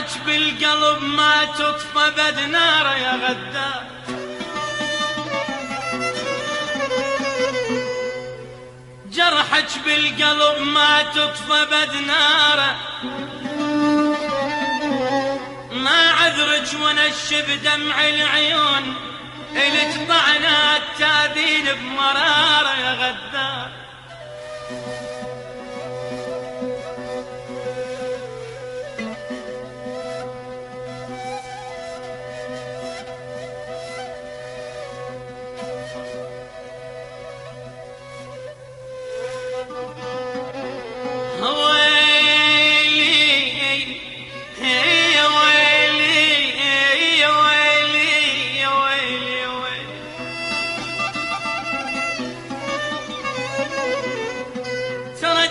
جرحك بالقلب ما تطفى بد ناره يا غدار. جرحك بالقلب ما تطفى بد ناره، ما عذرك ونشب دمع العيون إلك طعنات تاذين بمراره يا غدار.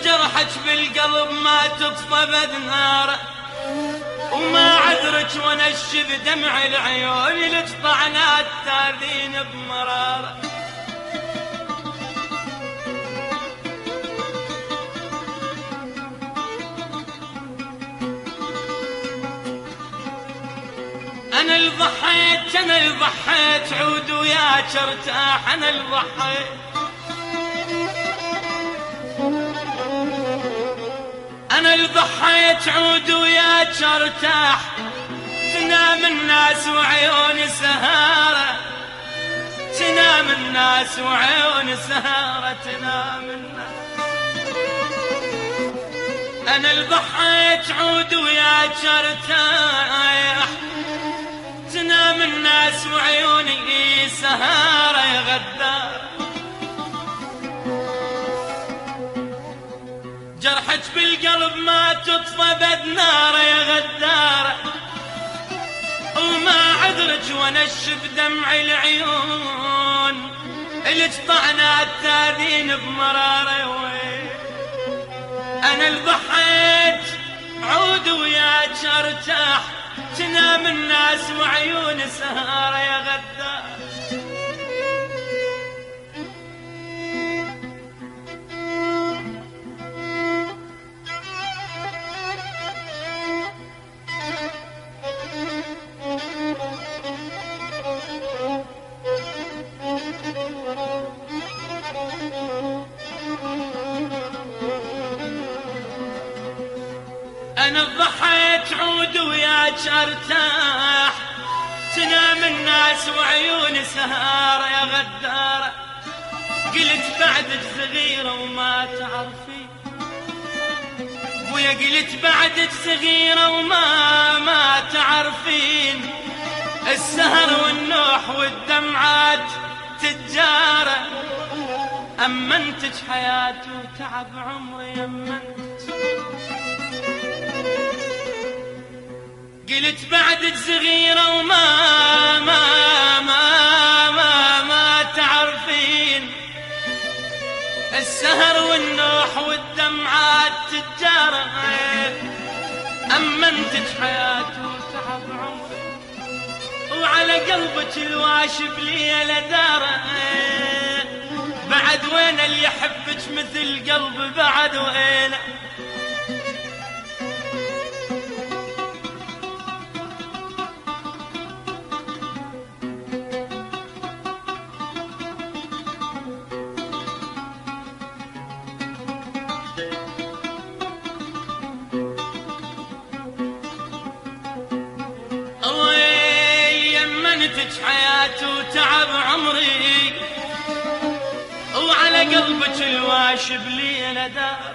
جرحك بالقلب ما تطفى بد ناره، وما عذرك ونشب دمع العيون لك طعنات تاذين بمراره. انا اللي ضحيت انا اللي ضحيت عود وياك ارتاح. انا اللي ضحيت أنا اللي ضحيت عود وياك ارتاح. تنام الناس وعيوني سهارة، تنام الناس وعيوني سهارة، تنام الناس. أنا اللي ضحيت عود وياك ارتاح. تنام الناس وعيوني سهارة يا غدار. جرحك بالقلب ما تطفى بد ناره يا غداره، وما عذرك ونشف دمع العيون إلك طعنات تاذين بمراره يا ويل. انا اللي ضحيت عود وياك ارتاح. تنام الناس وعيون سهاره يا غدار. أنا ضحيت عود وياك ارتاح. تنام الناس وعيوني سهارة يا غدارة. قلت بعدك صغيرة وما تعرفين ويا قلت بعدك صغيرة وما تعرفين. السهر والنوح والدمعات تجارة، أمنتك حياتي وتعب عمري يمنتك. قلت بعدك صغيرة وما تعرفين. السهر والنوح والدمعات تجارة، أمنتك حياتي وتعب عمري. وعلى قلبك الواشب ليلة داره. بعد وين اللي يحبك مثل قلبي بعد وينه. حياتي وتعب عمري، وعلى قلبك الواشب ليلة دار.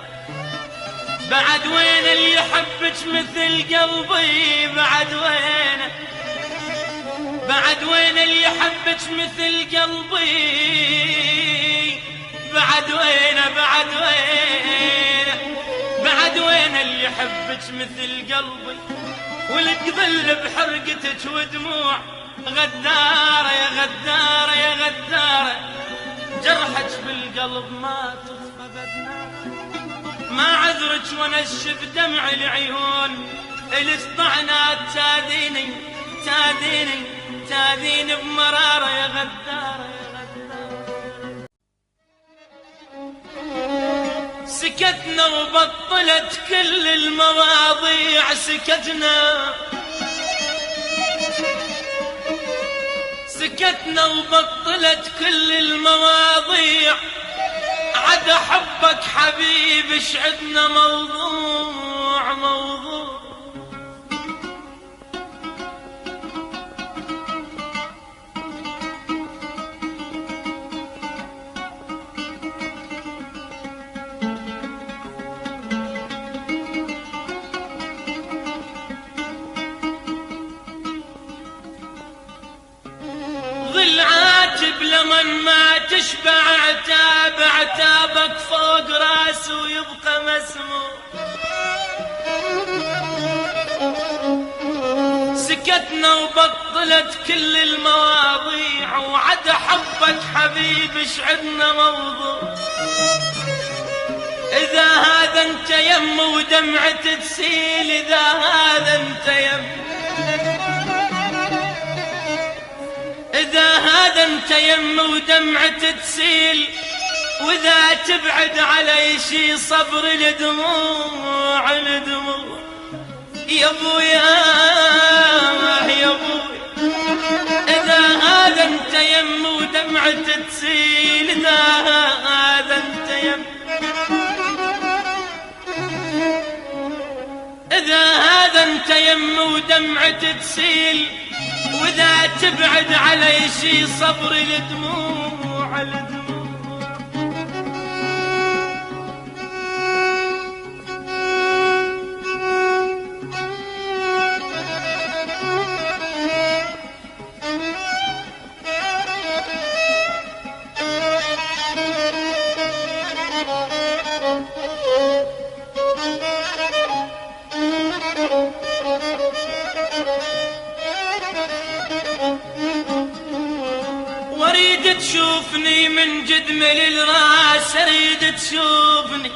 بعد وين اللي يحبك مثل قلبي بعد وينه. بعد وين اللي يحبك مثل قلبي بعد وينه. بعد وينه بعد وين اللي يحبك مثل قلبي. واللي تظل بحرقتك ودموع غدارة يا غدارة يا غدارة. جرحك بالقلب ما تطفى بدناره، ما عذرك ونشف دمع العيون. الاسطعنات تاذيني تاذيني تاذيني بمرارة يا غدارة يا غدارة. سكتنا وبطلت كل المواضيع، سكتنا سكتنا وبطلت كل المواضيع، عدا حبك حبيب ايش عدنا موضوع موضوع. ظل عاتب لمن ما تشبع عتاب، عتابك فوق راسه ويبقى مسموع. سكتنا وبطلت كل المواضيع، وعدا حبك حبيب ايش عدنا موضوع. إذا هذا انت يم ودمعة تسيل، إذا هذا انت يم، إذا هذا انت يم ودمعة تسيل، وإذا تبعد علي شي صبر الدموع الدموع. يا ابويا يا ابويا، إذا هذا انت يم ودمعة تسيل، إذا هذا انت يم، إذا هذا انت يم ودمعة تسيل، وإذا تبعد علي شي صبر الدموع الدموع. اريد تشوفني من جدم للراس، اريد تشوفني،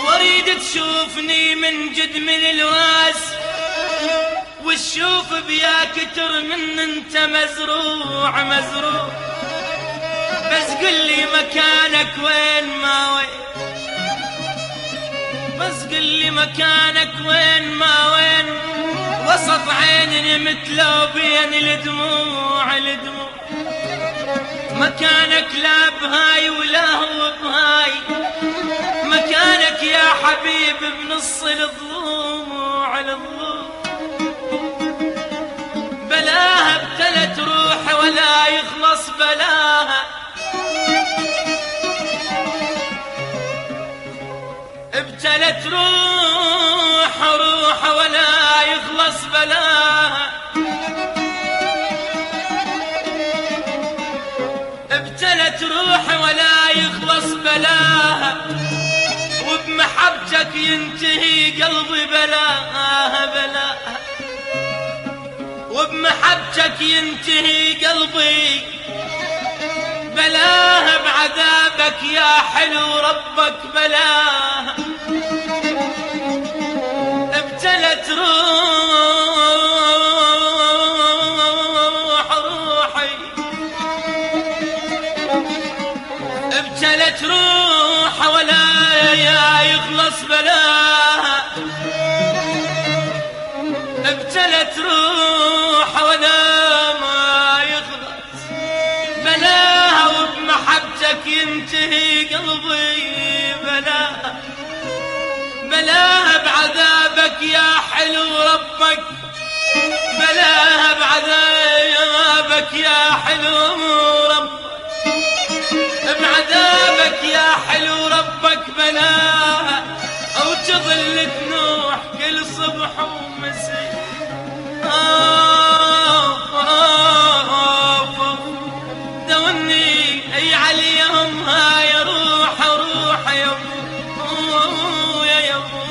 واريد تشوفني من جدم للراس، والشوف بيا كتر من انت مزروع مزروع. بس قل لي مكانك وين ما وين، بس قل لي مكانك وين ما وين، وسط عيني مثله بين الدموع الدموع. مكانك لا بهاي ولا هو بهاي، مكانك يا حبيب بنص الضلوع الضلوع. بلاها ابتلت روح ولا يخلص بلاها، ابتلت روح روح ولا يخلص بلاها، ابتلت روح ولا يخلص بلاها، وبمحبتك ينتهي قلبي بلاها بلاها، وبمحبتك ينتهي قلبي بلاها، بعذابك يا حلو ربك بلاها. ابتلت روح روحي، ابتلت روح ولا يخلص بلاها، ابتلت روح ولا ما يخلص بلاها، وبمحبتك ينتهي قلبي بلاها بلاها، بعذابك يا حلو ربك بلاها، بعذابك يا حلو ربك، بعذابك يا حلو ربك بلاها، او تظل تنوح كل صبح ومساء. دوني اي عليهم هاي روح روح يا ابو يا ابو.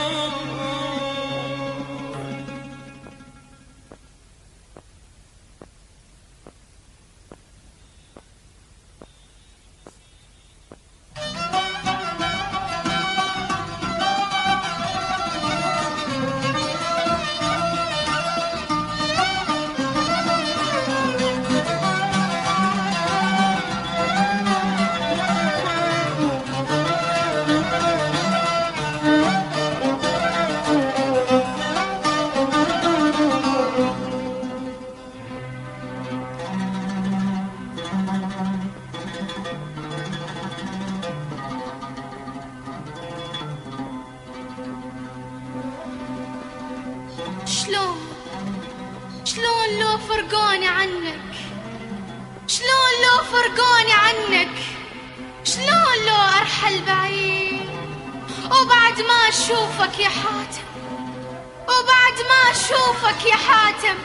شلون لو فرقوني عنك، شلون لو فرقوني عنك، شلون لو أرحل بعيد وبعد ما أشوفك يا حاتم، وبعد ما أشوفك يا حاتم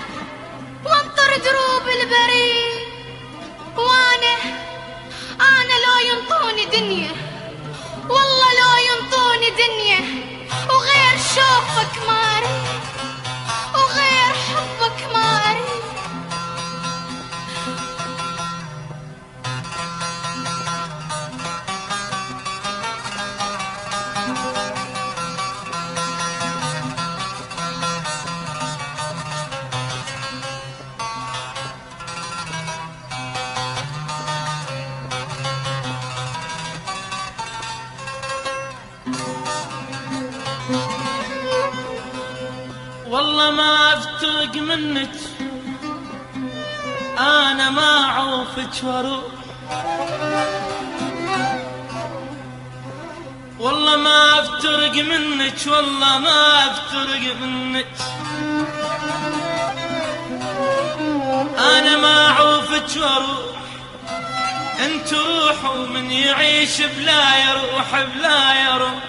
وانطر دروب البريد. وأنا لو ينطوني دنيا، والله لو ينطوني دنيا وغير شوفك ما أريد، وغير حبك ما أريد. والله ما افترق منك، انا ما اعوفك واروح، والله ما افترق منك، والله ما افترق منك، انا ما اعوفك واروح. انت روح ومن يعيش بلا يروح، بلا يروح.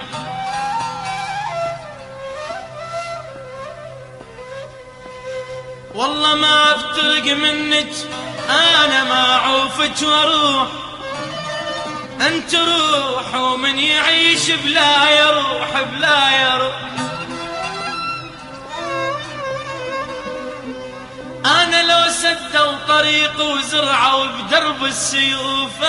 والله ما افترق منك، انا ما اعوفك واروح. انت روح ومن يعيش بلا يروح، بلا يروح. انا لو سدوا طريق وزرعوا بدرب السيوف،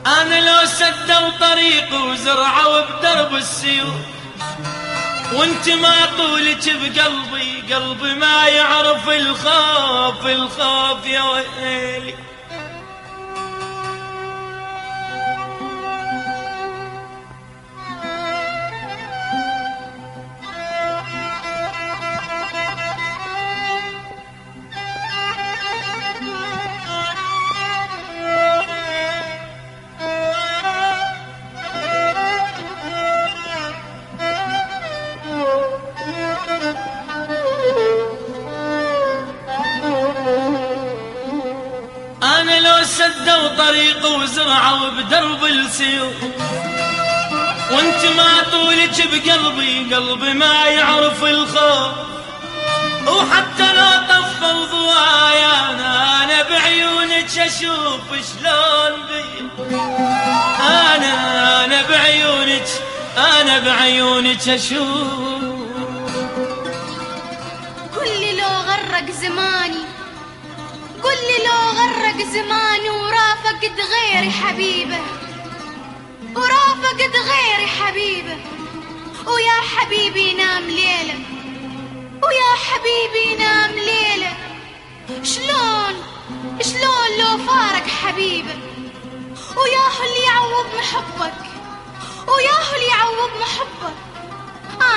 انا لو سدوا طريق وزرعوا بدرب السيوف، وانت ما طولك بقلبي، قلبي ما يعرف الخوف، الخوف يا ويلي. أنا لو سدوا طريق وزرعوا بدرب السيوف، وانت ما طولك بقلبي، قلبي ما يعرف الخوف. وحتى لو طفوا ضوايا أنا بعيونك أشوف شلون بي، أنا بعيونك، أنا بعيونك أشوف. قولي لو غرق زماني، قولي لو غرق زماني ورافقت غيري حبيبه، ورافقت غيري حبيبه. ويا حبيبي نام ليلة، ويا حبيبي نام ليلة. شلون لو فارق حبيبه، وياه اللي يعوض محبك، وياه اللي يعوض محبك.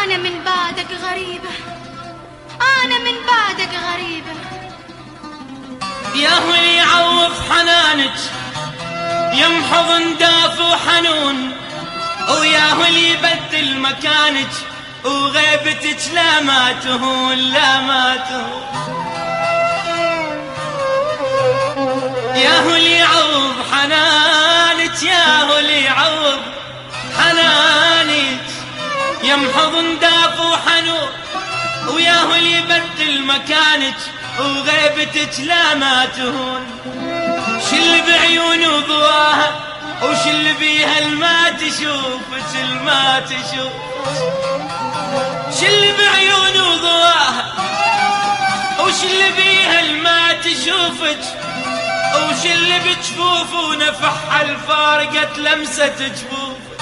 أنا من بعدك غريبة، أنا من بعدك غريبة. يا هو اللي يعوض حنانك، يمحض نداف وحنون، ويا هو اللي يبدل مكانك وغيبتك لا ما تهون، لا ما تهون. يا هو اللي يعوض حنانك، يا هو اللي يعوض حنانك، يمحض نداف وحنون، ويا هو اللي يبدل مكانك وغيبتك لا ما تهون. شل بعيون وضواها، وشل بيها الما تشوفك، الما تشوف. شل بعيون وضواها، وشل بيها الما تشوفك، وشل بجفوف ونفح الفارقة لمسة جفوفك.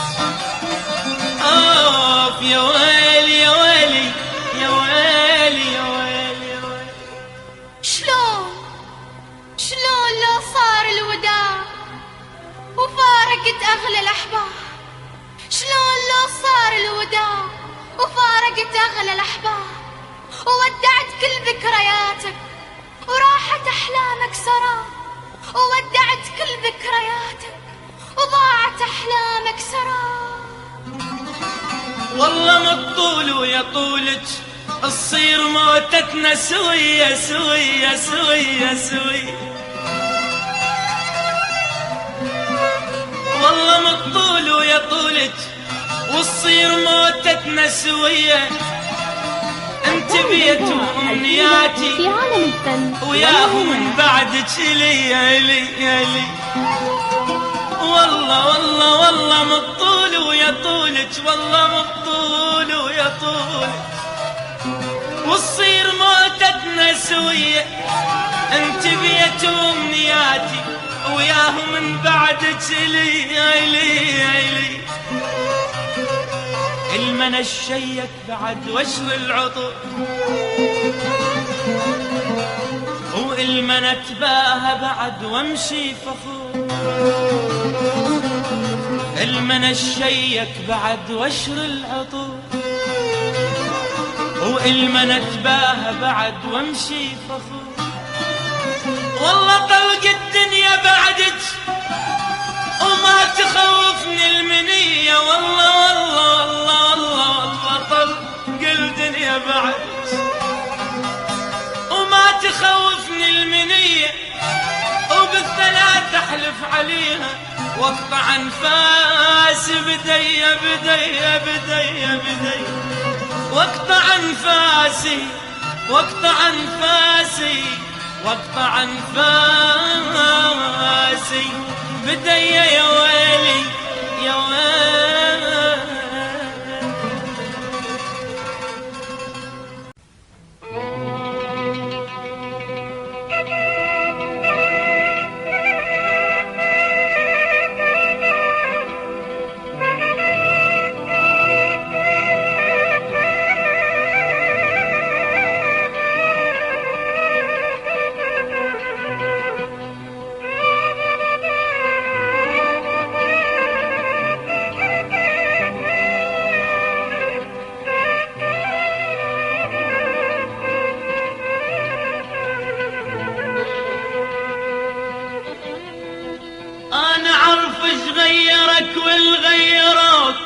اوف يا ويلي يا ويلي يا ويلي يا ويلي يا ويلي. شلون لو صار الوداع وفارقت أغلى الأحباب، شلون لو صار الوداع وفارقت أغلى الأحباب، وودعت كل ذكرياتك وراحت أحلامك سراب، وودعت كل ذكرياتك وضاعت أحلامك سراب. والله مطول ويا طولك تصير موتتنا سوية سوية سوية سوية. والله مطول ويا طولك وتصير موتتنا سوية. انت بيت وامنياتي في عالم الفن وياهم من بعدك لي لي. والله والله والله مطول ويا طولك، والله مطول ويا طولك وتصير موتتنا سوية. انت بيت وامنياتي وياهم من بعدك لي لي. المنى الشيك بعد وشر العطر والمنى تباهى بعد وامشي فخور. المنى الشيك بعد وشر العطر والمنى تباهى بعد وامشي فخور. والله طلق الدنيا بعدك وما تخوفني المنية. والله والله والله والله والله طلق الدنيا بعدك وما تخوفني المنية. وبالثلاث احلف عليها واقطع انفاسي بدي بدي بدي بدي. واقطع انفاسي واقطع انفاسي واقطع انفاسي بدي يا ويلي يا ويلي. غيرك والغيروك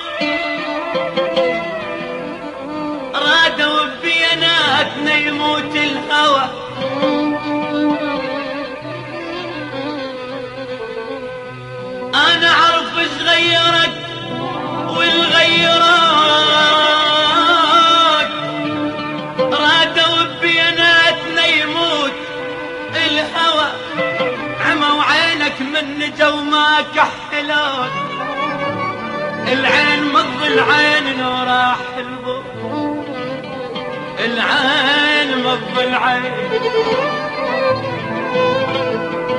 رادوا ببيناتنا يموت الهوى. انا اعرف ايش غيرك والغيروك رادوا ببيناتنا يموت الهوى. عموا عينك من جو ما كحلوك العين مض العين لو راح الضوء. العين مض العين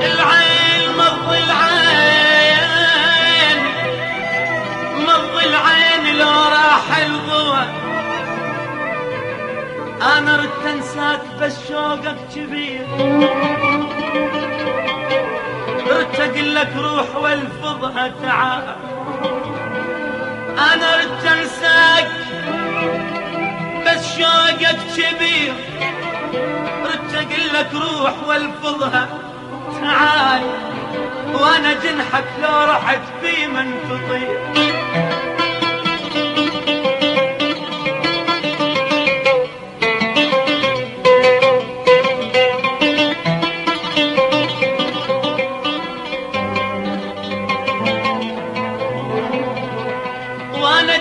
العين مض العين مض العين لو راح الضوء. انا ردت انساك بس شوقك كبير ردت اقول لك روح والفضها تعال. انا ردت انساك بس شوقك كبير ردت اقول لك روح والفضها تعال. وانا جنحك لو رحت في من تطير.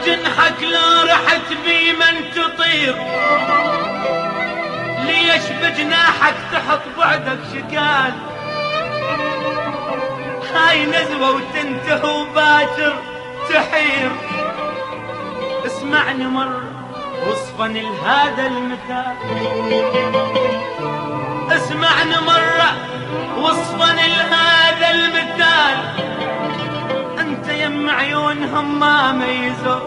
جنحك لو رحت بي من تطير. ليش بجناحك تحط بعدك شكال. هاي نزوة وتنتهي وباكر تحير. اسمعني مرة وصفا لهذا المثال. اسمعني مرة وصفا لهذا المثال. انت يم عيونهم ما ميزوا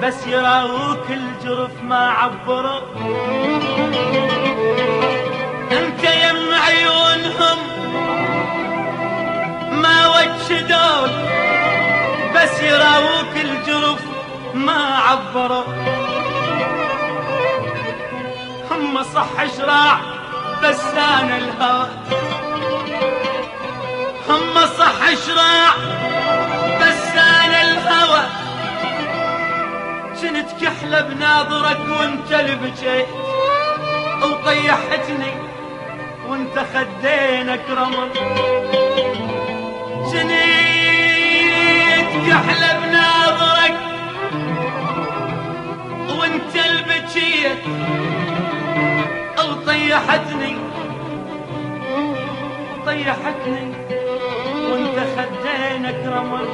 بس يراوك الجرف ما عبروا. انت يم عيونهم ما وجدوك بس يراوك الجرف ما عبروا. هم صح شراع بس انا الهوى. هم صح شراع بس انا الهوى. جنت كحلة بناظرك وانت البجيت وطيحتني وانت خدينك رمل. جنيت كحلة بناظرك وانت البجيت وطيحتني وانت خدينك رمل.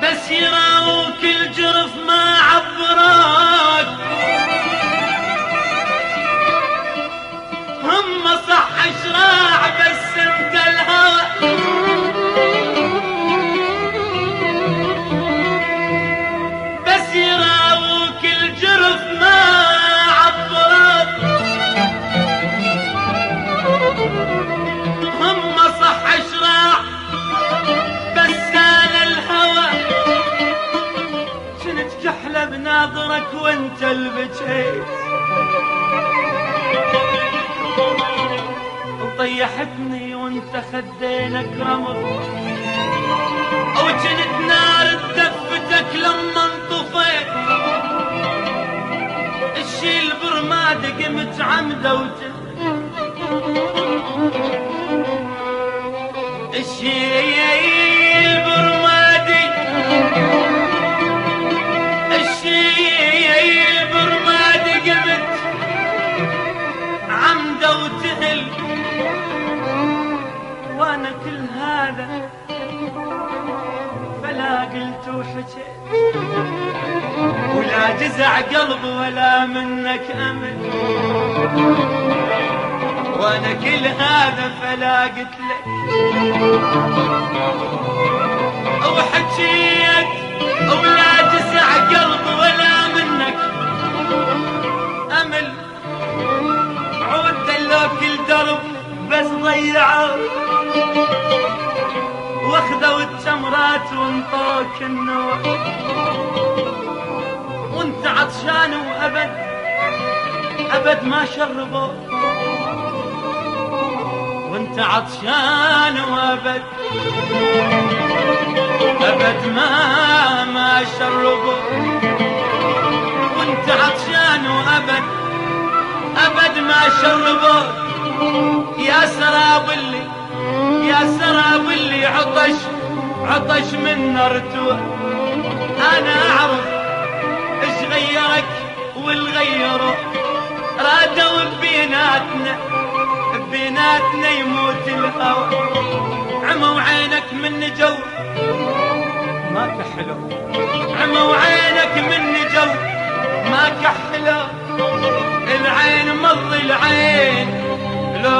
بس يراوك الجرف ما عبراك، هم صح شراع بس انت الهوى. بس يراوك الجرف ما عبراك، هم صح شراع بس انا الهوى. جنت كحلة بناظرك وانت البجيت وطيحتني وانت خدينك رمل. وجنت نار دفتك لما انطفيت، الشيل برمادي قمت عمدة الشيل برمادي قمت عمدة وتهل. وانا كل هذا فلا قلت وحكيت، ولا جزع قلب ولا منك امل. وانا كل هذا فلا قلت لك وحكيت، ولا جزع قلب ولا منك امل. عود دلوك الدرب بس ضيعوا، واخذوا التمرات وانطوك النور. وانت عطشان وابد ما شربوا، وانت عطشان وابد ما شربوا. وانت عطشان وابد ما شربوا. يا سراب اللي عطش من نرتوه. انا اعرف ايش غيرك والغيروا، رادوا بيناتنا يموت الهوى. عموا عينك من جو ما كحلو، عموا عينك من جو ما كحلو. العين مض العين لو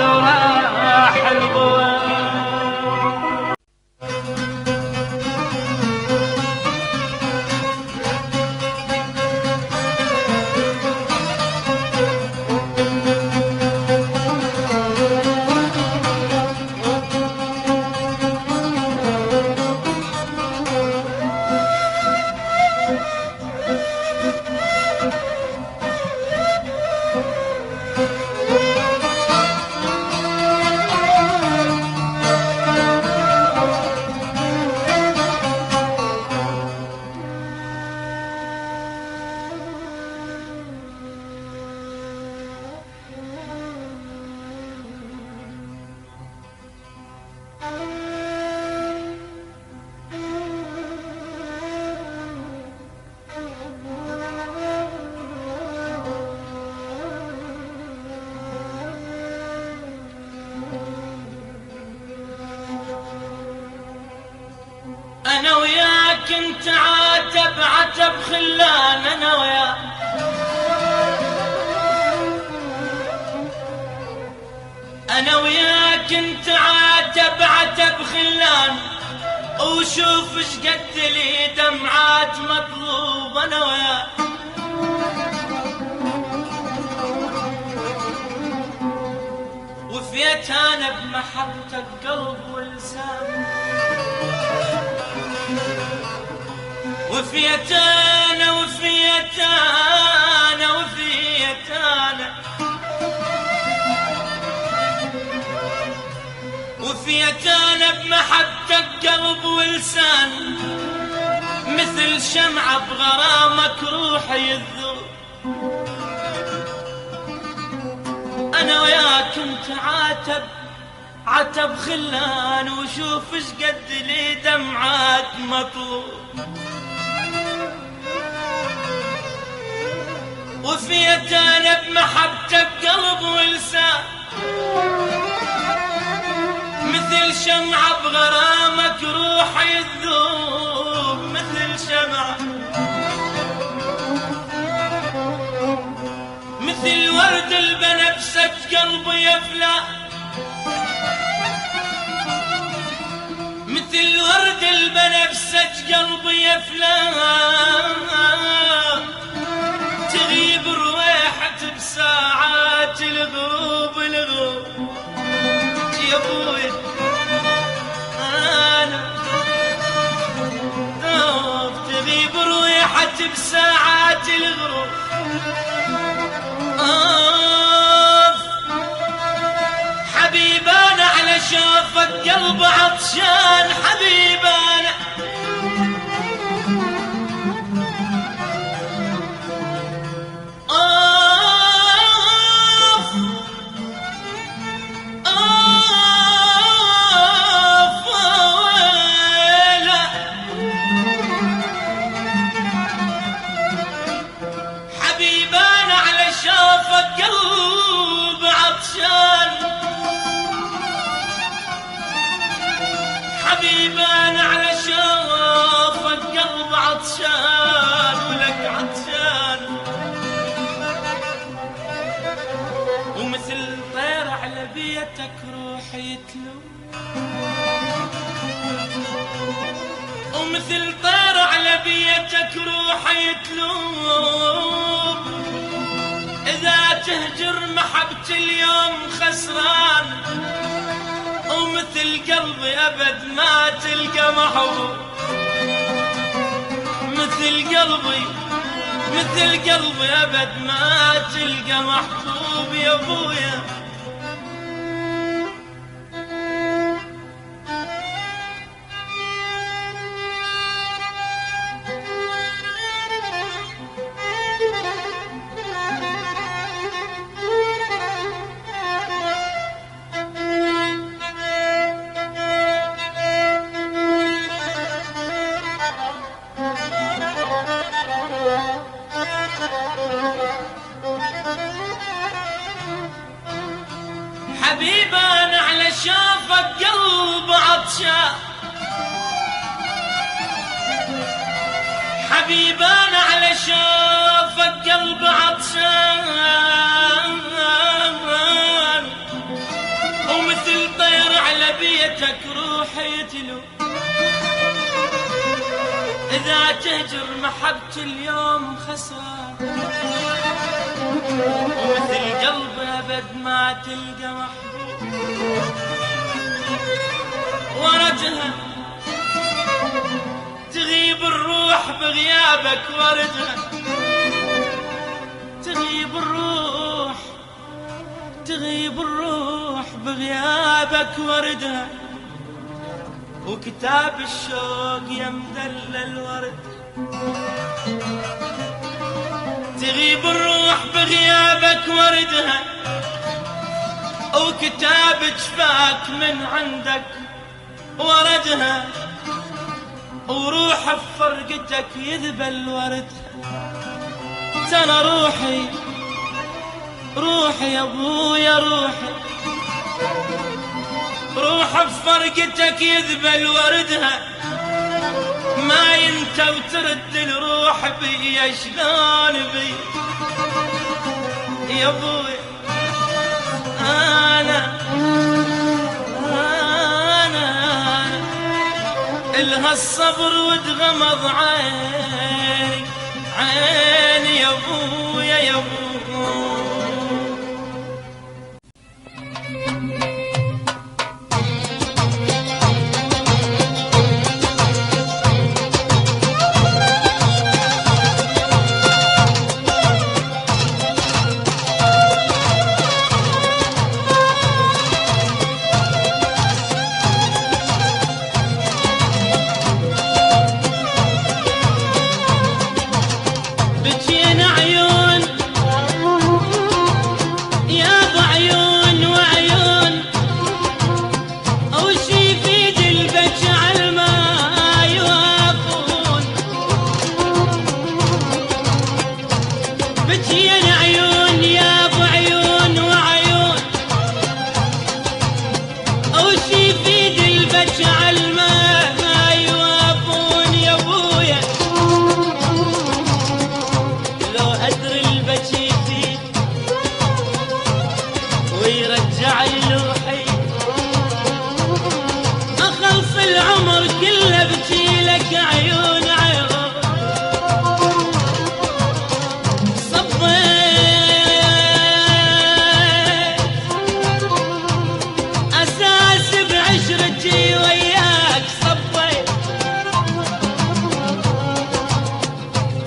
راح الغوام. انا وياك انت عتب خلان، انا وياك انا وياك انت عتب خلان. وشوف شقد لي دمعات مطلوب انا وياك. وفيت انا بمحبتك قلب ولسان، وفيت انا وفيت انا وفيت انا وفيت انا بمحبتك قلب ولسان، مثل شمعة بغرامك روحي يذوب. انا وياك انت عتب خلان، وشوف شقد لي دمعات مطلوب. وفيت انا بمحبتك قلب ولسان، مثل شمعة بغرامك روحي يذوب، مثل شمعة، مثل ورد البنفسج قلبي يفلى، مثل ورد البنفسج قلبي يفلى. تغيب رويحة بساعات الغروب يا ابوي. انا تغيب رويحة بساعات الغروب. حبيبانا على شوفك قلب عطشان، حبيبانا حبيبانا على شوفك قلب عطشان، حبيبانا على شوفك قلب عطشان، ولك عطشان. ومثل طير على بيتك روحي يتلو، ومثل طير على بيتك روحي يتلوب. إذا تهجر محبة اليوم خسران، ومثل قلبي أبد ما تلقى محبوب. مثل قلبي أبد ما تلقى محبوب يا أبويا. حبيبانا على شافك قلب عطشان، حبيبانا على شافك قلب عطشان. ومثل طير على بيتك روحي يتلو. إذا تهجر محبة اليوم خسران، ومثل قلب أبد ما تلقى محبوب. وردها تغيب الروح بغيابك، وردها تغيب الروح بغيابك، وردها. وكتاب الشوق يمدل الورد، تغيب الروح بغيابك، وردها. وكتاب جفاك من عندك، وردها. وروح بفرقتك يذبل وردها. ترى روحي يا ابويا، روح بفرقتك يذبل وردها. ما ينتى وترد الروح بي شلون بي يا ابوي. انا كلها الصبر وتغمض عيني عيني يا ابويا يا ابويا. بكينا عيون يا بعيون وعيون وشي يفيد البكي على ما يوافون. بكينا عيون يا بعيون وعيون وشي يفيد البكي على ما يوافون يا ابويا. أدري البكي يفيد ويرجع روحي أخلص العمر كله بكي لك عيون عيون. صبيت أساس بعشرتي وياك، صبيت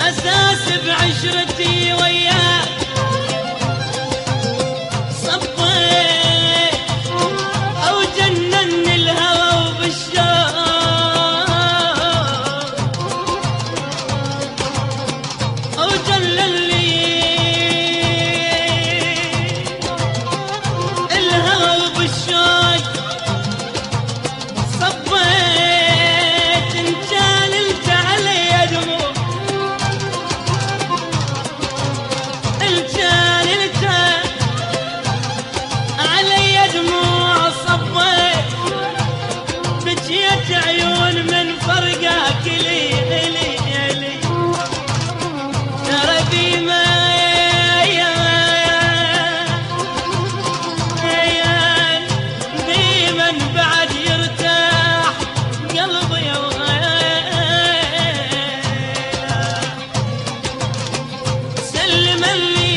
أساس بعشرتي وياك، صبيت أو جنني الهوى وبالشوق أو جللي الهوى وبالشوق. صبيت إن كان انت علي دموع علي دموع. صبيت بكيت عيون من فرقك لي لي لي ترى بما بمن بعد يرتاح قلبي سلم لي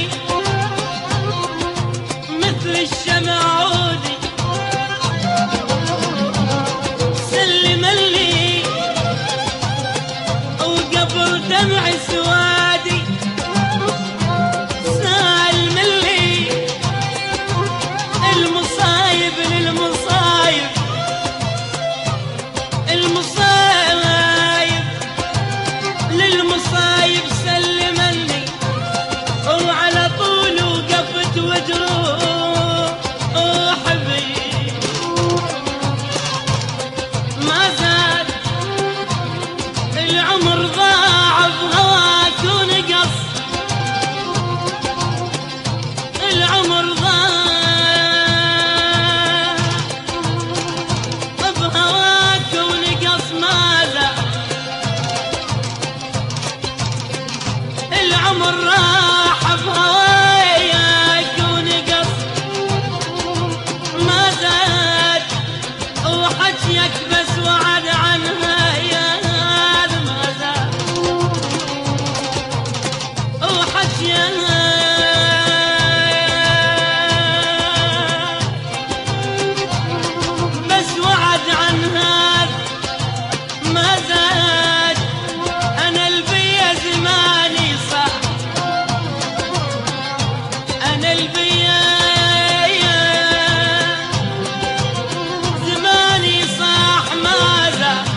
مثل الشمع عودي، سلم لي وقبل دمع سوادي، سالم لي المصايب للمصايب المصايب للمصايب. سلم لي وعلى طول وقفت وجروح حبيب ما زاد العمر ضاع بهواك ونقص، العمر ضاع بهواك ونقص ما زاد العمر راح بهواك ونقص ما زاد. وحكيك بس وعد عنها يا هذا ما زاد وحكيك بس وعد عنها ما زاد. أنا البيا زماني صح، أنا البيا زماني صح ما زاد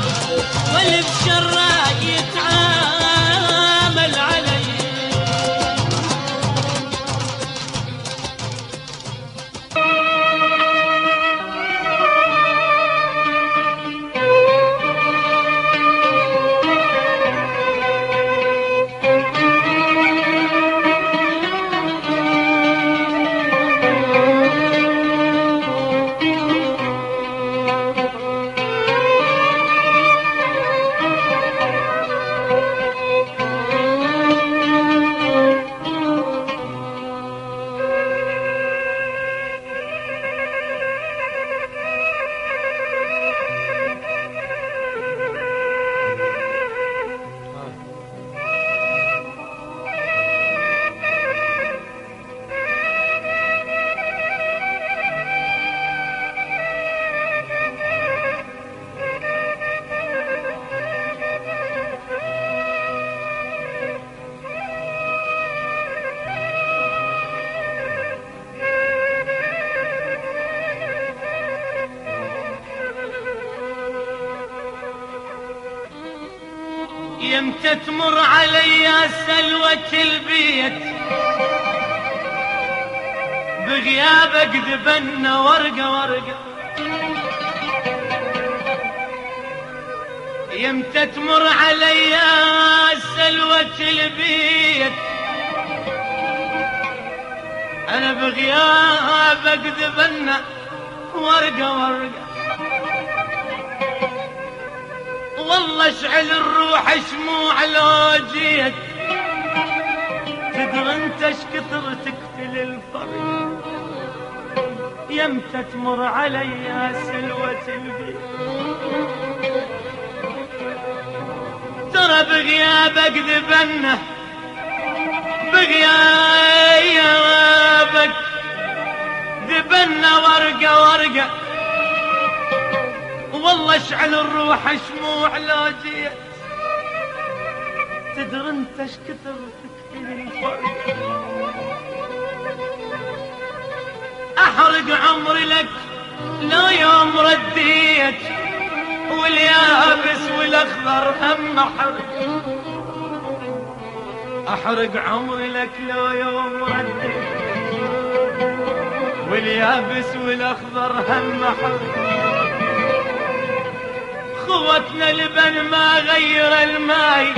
واللي بشراك يتعامل علي. يمتى تمر علي سلوة البيت بغيابك ذبنا ورقة ورقة. يمتى تمر علي سلوة البيت أنا بغيابك ذبنا ورقة ورقة. والله اشعل الروح شموع لو جيت تدري انت اش كثر تقتل الفرق. يمتى تمر علي سلوة البيت ترى بغيابك ذبنا بغيابك ذبنا ورقة ورقة. والله اشعل الروح شموع لو جيت تدري انت اش كثر تقتل الفرق. احرق عمري لك لو يوم رديت واليابس والاخضر هم احرق. احرق عمري لك لو يوم رديت واليابس والاخضر هم احرق. خوتنا لبن ما غير الماي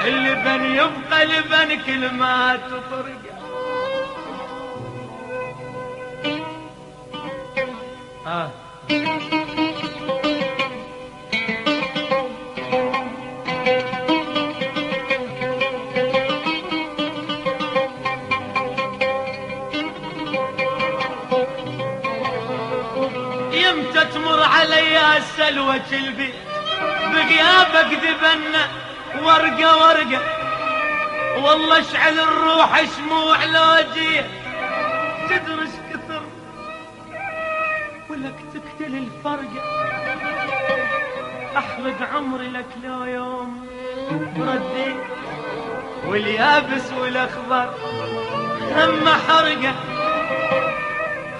اللبن يبقى لبن كل ما تطرق. يمتى تمر علي سلوة البيت بغيابك ذبنا ورقة ورقة. والله اشعل الروح شموع لو جيت تدري اش كثر ولك تقتل الفرقة. احرق عمري لك لو يوم رديت واليابس والاخضر هم حرقة.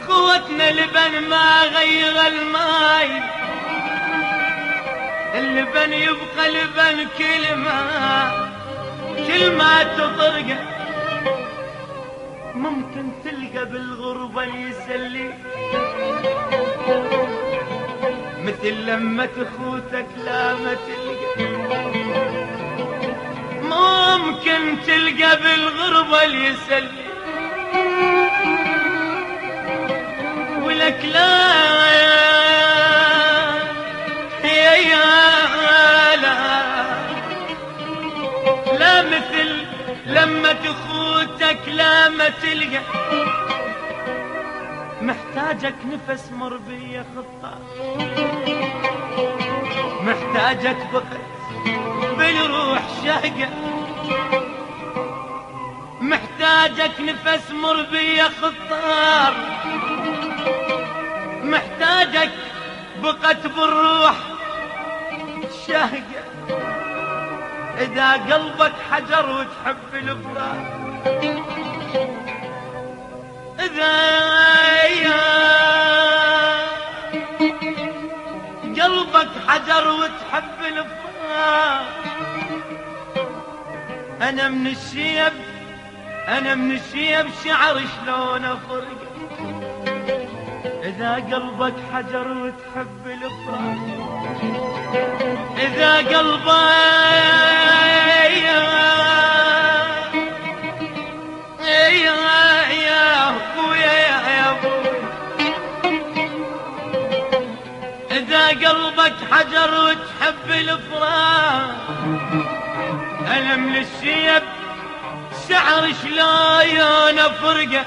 خوتنا لبن ما غير الماي اللبن يبقى لبن كل ما تطرقه. ممكن تلقى بالغربة يسلي مثل لما تخوتك لا ما تلقى. ممكن تلقى بالغربة يسلي ولك لا لا مثل لما تخوتك لا ما تلقى. محتاجك نفس مر بيا خطار محتاجك بقت بالروح شهقة. محتاجك نفس مر بيا خطار محتاجك بقت بالروح شهقة. إذا قلبك حجر وتحب الفراق إذا قلبك حجر وتحب الفراق. أنا من الشيب شعر شلون أفرق. إذا قلبك حجر وتحب الفراق إذا قلبك يا أخويا يا أبوي إذا قلبك حجر وتحب الفراق. أنا من الشيب شعر شلون أفرقه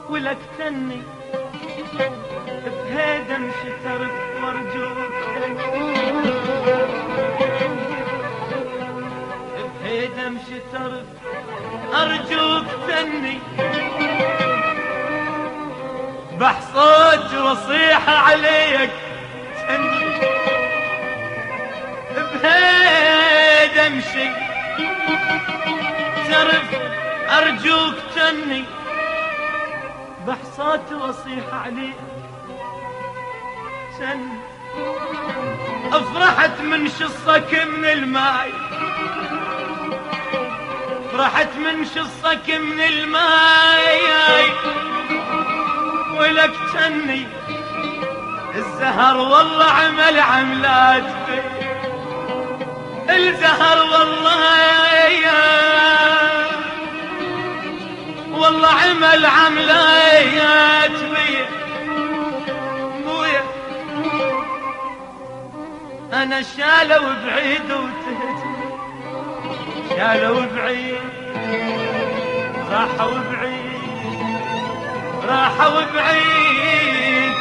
ولك تني بهيدا مشترك وارجوك بهيدا مشترك ارجوك تني بحصوت وصيحة عليك تني بهيدا مشي ترف ارجوك تني بحصات وصيحة عليك فرحت من شصك من الماي، فرحت من شصك من الماي، ولك جني الزهر والله عمل عملات بي، الزهر والله عمل عملات بي. مويا انا شالوا بعيد وتهت، شالوا بعيد راحوا بعيد، راحوا بعيد،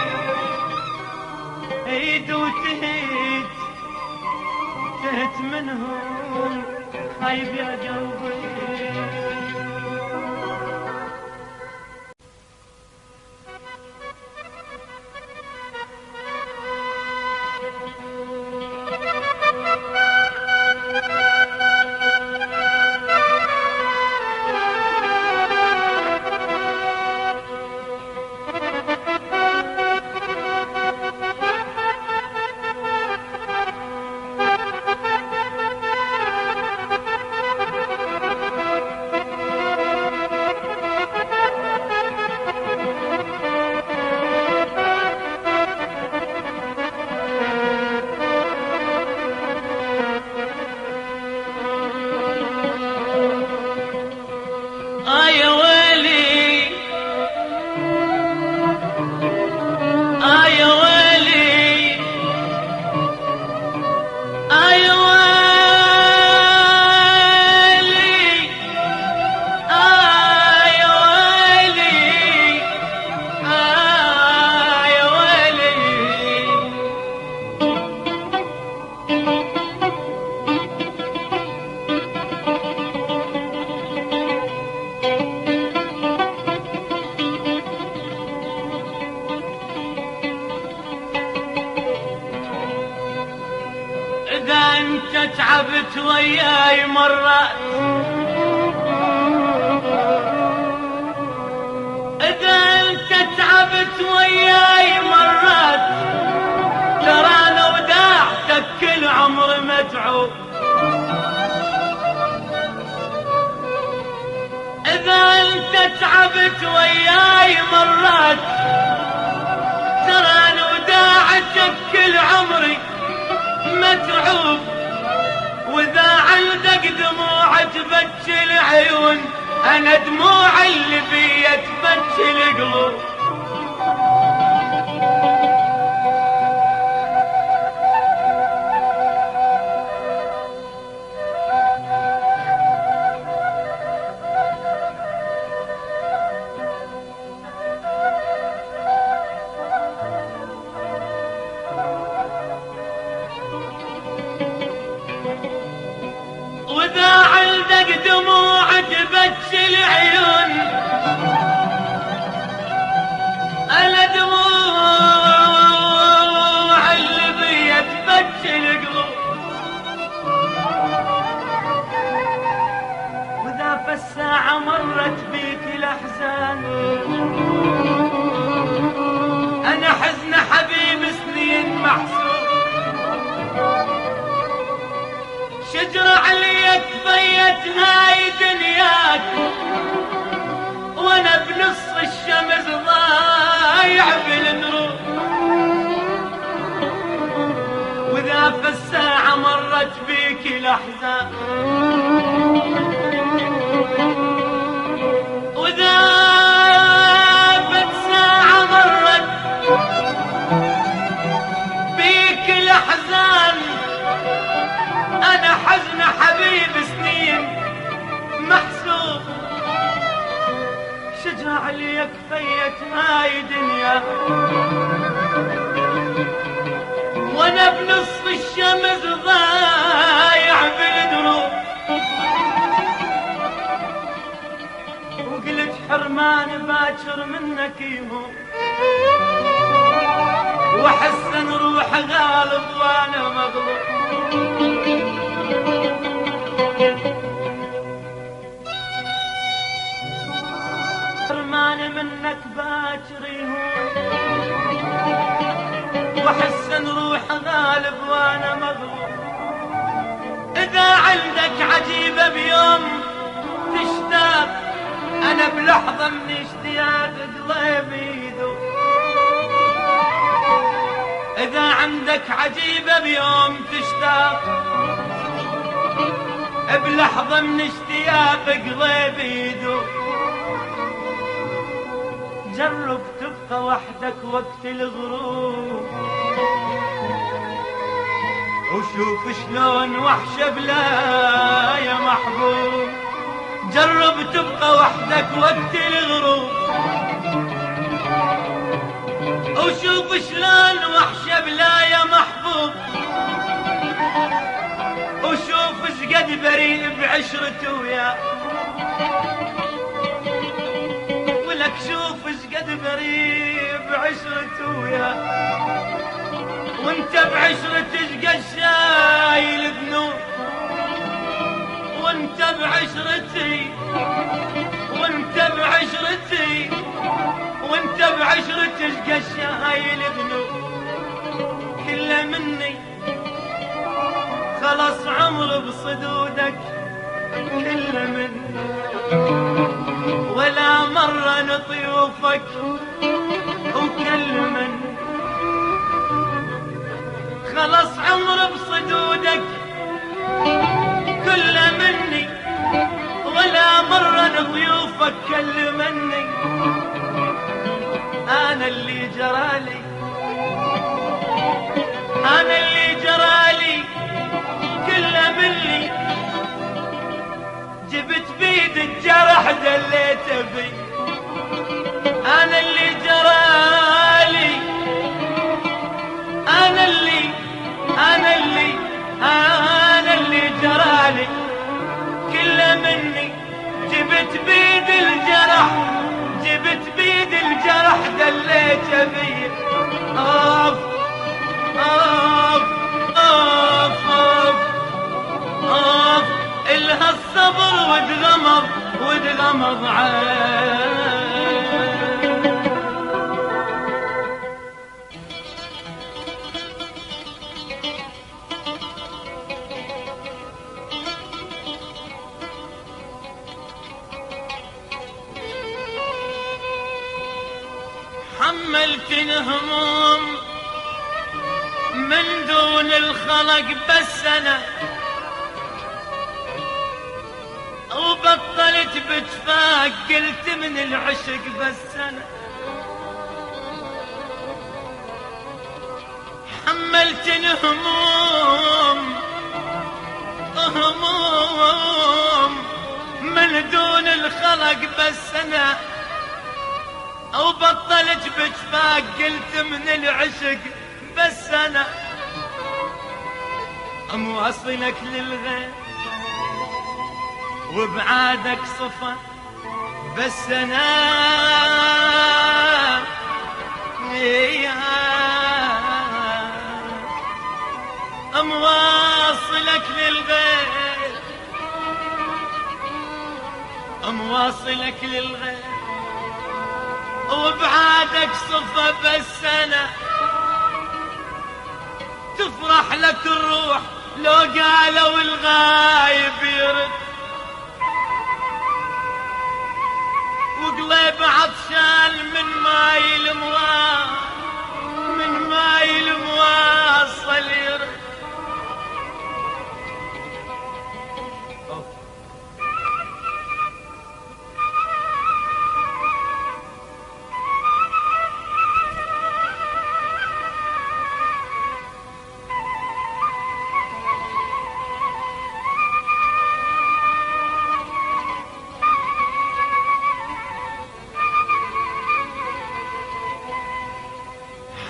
عيد وتهت، تهت منهم خايب يا قلبي. تعبت وياي مرات، إذا أنت تعبت وياي مرات، ترى أنا وداعتك كل عمر متعوب. إذا أنت تعبت وياي مرات، ترى أنا وداعتك كل عمري متعوب. وإذا عندك دموع تبكي العيون، أنا دموع اللي بيا تبكي القلوب. وإذا عندك دموع تبكي العيون، أنا دموع اللي بيا تبكي القلوب. وإذا فالساعة مرت بيك الأحزان، أنا حزن حبيب سنين محسوب. شجرة عليك بيت هاي دنياك، وانا بنص الشمس ضايع بالنور. واذا فالساعة مرت بيك الاحزان، واذا فالساعة مرت بيك الاحزان، أنا حزن حبيب سنين محسوب. شجرة عليك فيت هاي دنيا، وأنا بنصف الشمس ضايع بالدروب. وقلت حرمان باكر منك يهون، وحسن روح غالب وانا مغلوب. حرمان منك باكر يهون، واحس ان روحي غالب وانا مغلوب. اذا عندك عجيبة بيوم تشتاق، انا بلحظة من اشتياق قلبي يذوب. اذا عندك عجيبة بيوم تشتاق، بلحظة من اشتياق قلبي يذوب. جرب تبقى وحدك وقت الغروب، وشوف شلون وحشة بلا يا محبوب. جرب تبقى وحدك وقت الغروب، وشوف شلون وحشة بلا يا محبوب. وشوف شقد بريء بعشرته وياه، ولك شوف شقد بريء بعشرته وياه. وانت بعشرتك شقد شايل ذنوب، وانت بعشرتي، وانت بعشرتي، وانت بعشرتك شقد شايل ذنوب. كله مني خلص عمر بصدودك، كله مني ولا مرة نطيوفك وكل مني. خلص عمر بصدودك كل مني، ولا مرة ضيوفك كل مني. انا اللي جرالي، انا اللي جرالي كل مني. جبت بيد الجرح دليت بي، انا اللي جرالي، انا اللي جرالي كل مني. جبت بيد الجرح، جبت بيد الجرح دليت بي. اوف اوف اوف اوف اوف، الها الصبر واتغمض واتغمض عين. حملت الهموم من دون الخلق بس انا، وبطلت بجفاك قلت من العشق بس انا. حملت الهموم هموم من دون الخلق بس انا، وبطلت بجفاك قلت من العشق بس انا. امواصلك للغير وبعادك صفا بس انا. امواصلك للغير، امواصلك للغير وبعادك صفا بس انا. تفرح لك الروح لو قالوا الغايب يرد، وقلب عطشان من ماي من ماي المواصل يرد.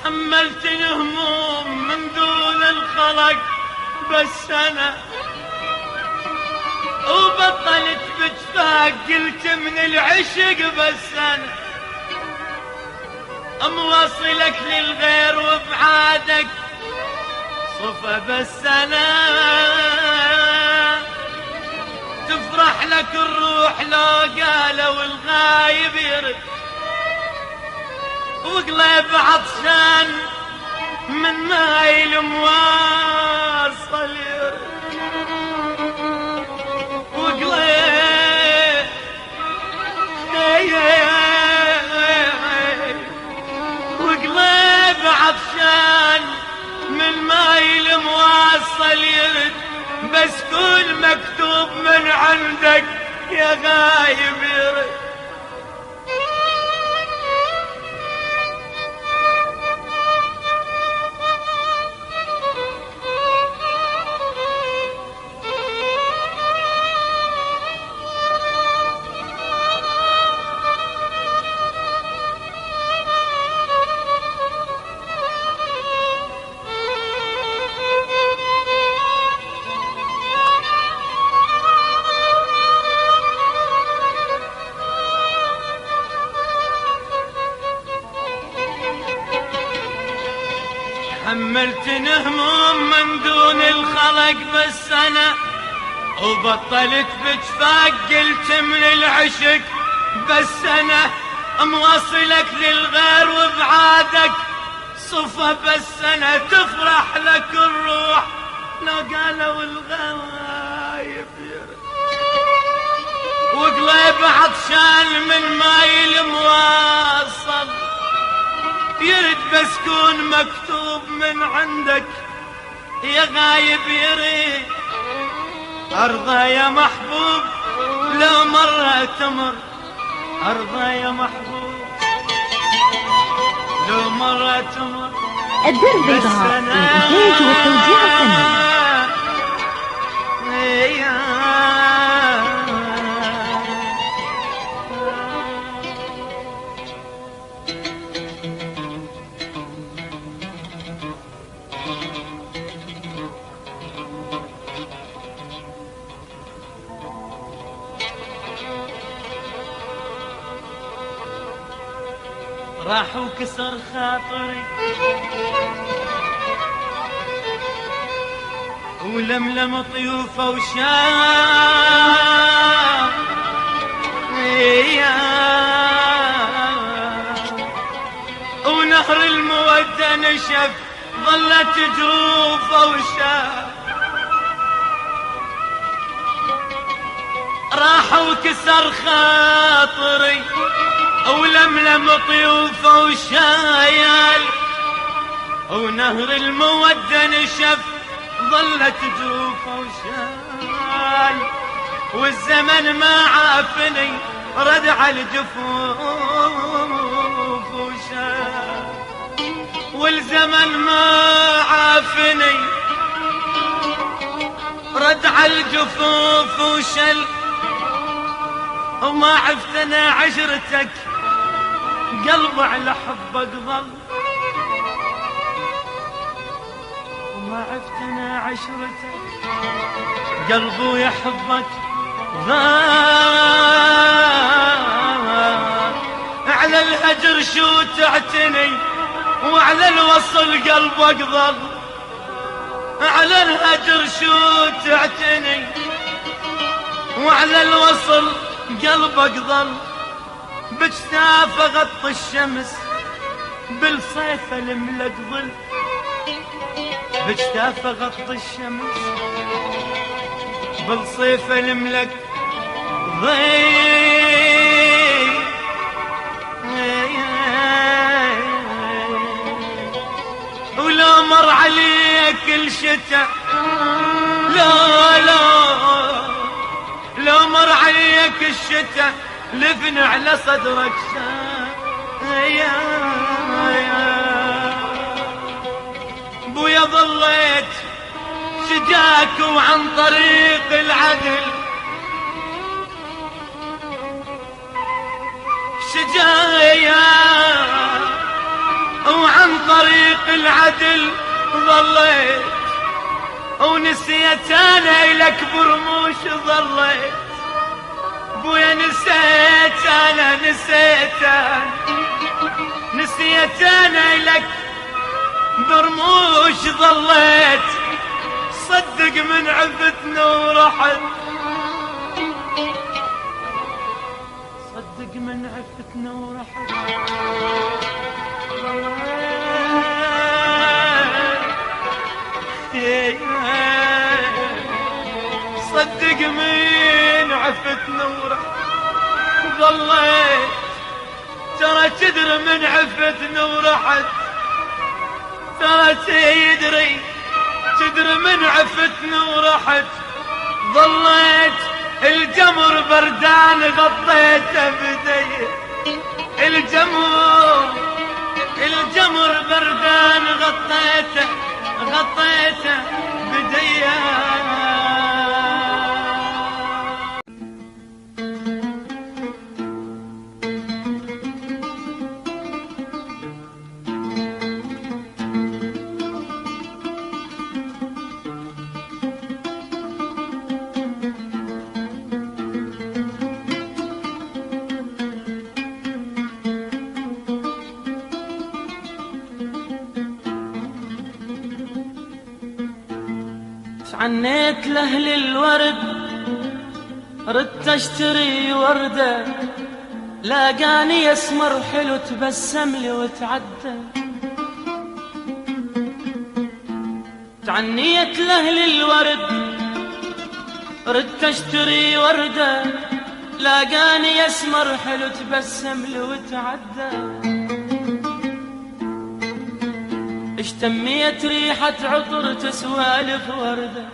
حملت الهموم من دون الخلق بس انا، وبطلت بجفاك قلت من العشق بس انا. امواصلك للغير وبعادك صفا بس انا. تفرح لك الروح لو قالوا الغايب يرد، وقلب عطشان من مايل مواصل وقليب وقليب عطشان من مايل مواصل يرد بس كل مكتوب من عندك يا غايب يرد. حملتني هموم من دون الخلق بس انا وبطلت بجفاك قلت من العشق بس انا مواصلك للغير وبعادك صفة بس انا تفرح لك الروح لو قالوا الغايب وقليب عطشان من ماي المواصل يرد بس كون مكتوب من عندك يا غايب يريد أرضى يا محبوب لو مرة تمر أرضى يا محبوب لو مرة تمر. الدار البيضاء للإنتاج والتوزيع الفني. راح وكسر خاطري ولملم طيوفه وشام ونهر المودة نشف ظلت جروفه وشام. راح وكسر خاطري ولملم طيوفه وشايل ونهر المودة نشف ظلت جروفه وشايل والزمن ما عافني ردع الجفوف وشايل والزمن ما عافني ردع الجفوف وشل وما عفت انا عشرتك قلب على حبك ظل وما عفت انا عشرتك قلبه يحبك ظل. على الهجر شو تعتني وعلى الوصل قلبك ظل على الهجر شو تعتني وعلى الوصل قلبك ظل. بجتاف غطي الشمس بالصيف الملك ظل بجتاف غطي الشمس بالصيف الملك ظل. ولو مر عليك الشتاء لو مر عليك الشتاء لفن على صدرك يا بويا ظليت شجاك وعن طريق العدل شجايا وعن طريق العدل ظليت ونسيت انا لك برموش ظليت بويا نسيت انا نسيت انا لك برموش ظليت صدق من عفتنا ورحت صدق من عفتنا ورحت صدق من عفت نوره ظليت ترى تدري من عفت ورحت ترى تدري من عفت ورحت ظليت الجمر بردان غطيته بدي الجمر بردان غطيته بديا. عنيت لأهل الورد ردت اشتري وردة لاقاني اسمر حلو تبسم لي وتعدى. تعنيت لأهل الورد ردت اشتري وردة لاقاني اسمر حلو تبسم لي وتعدى. اشتميت ريحة عطر تسوالف وردة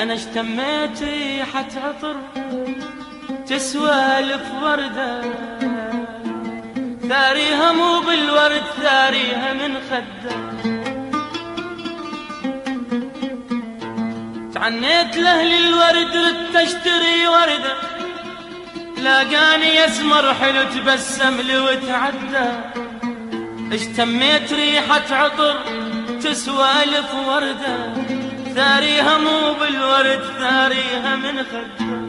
أنا اشتميت ريحة عطر تسوالف وردة ثاريها مو بالورد ثاريها من خده. تعنيت لأهل الورد ردت اشتري وردة لاقاني يسمر حلو تبسم لي وتعدى. اشتميت ريحة عطر تسوالف وردة ثاريها مو بالورد ثاريها من خده.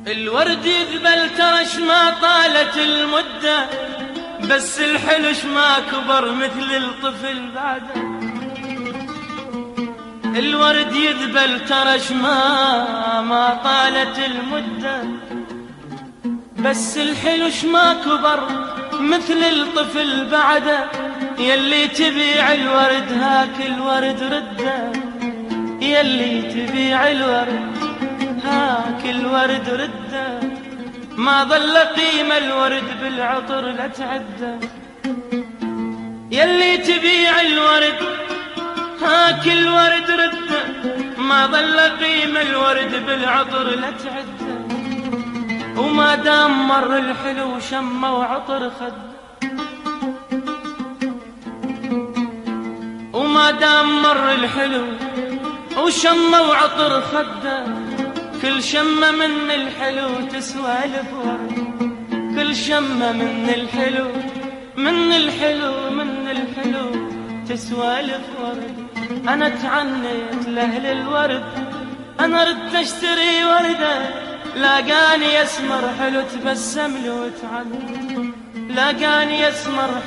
الورد يذبل ترش ما طالت المدة بس الحلش ما كبر مثل الطفل بعده. الورد يذبل ترش ما طالت المدة بس الحلش ما كبر مثل الطفل بعده. يلي تبيع الورد هاك الورد رده يلي تبيع الورد هاك الورد رده ما ظل قيمة الورد بالعطر لا تعده. يلي تبيع الورد هاك الورد رده ما ظل قيمة الورد بالعطر لا تعده. وما دام مر الحلو شمه وعطر خده وما دام مر الحلو وشمه وعطر خده كل شمة من الحلو تسوالف ورد كل شمة من الحلو تسوالف ورد. أنا تعنيت لأهل الورد أنا ردت أشتري وردة لاقاني يسمر حلو تبسم لي وتعدى. لاقاني يسمر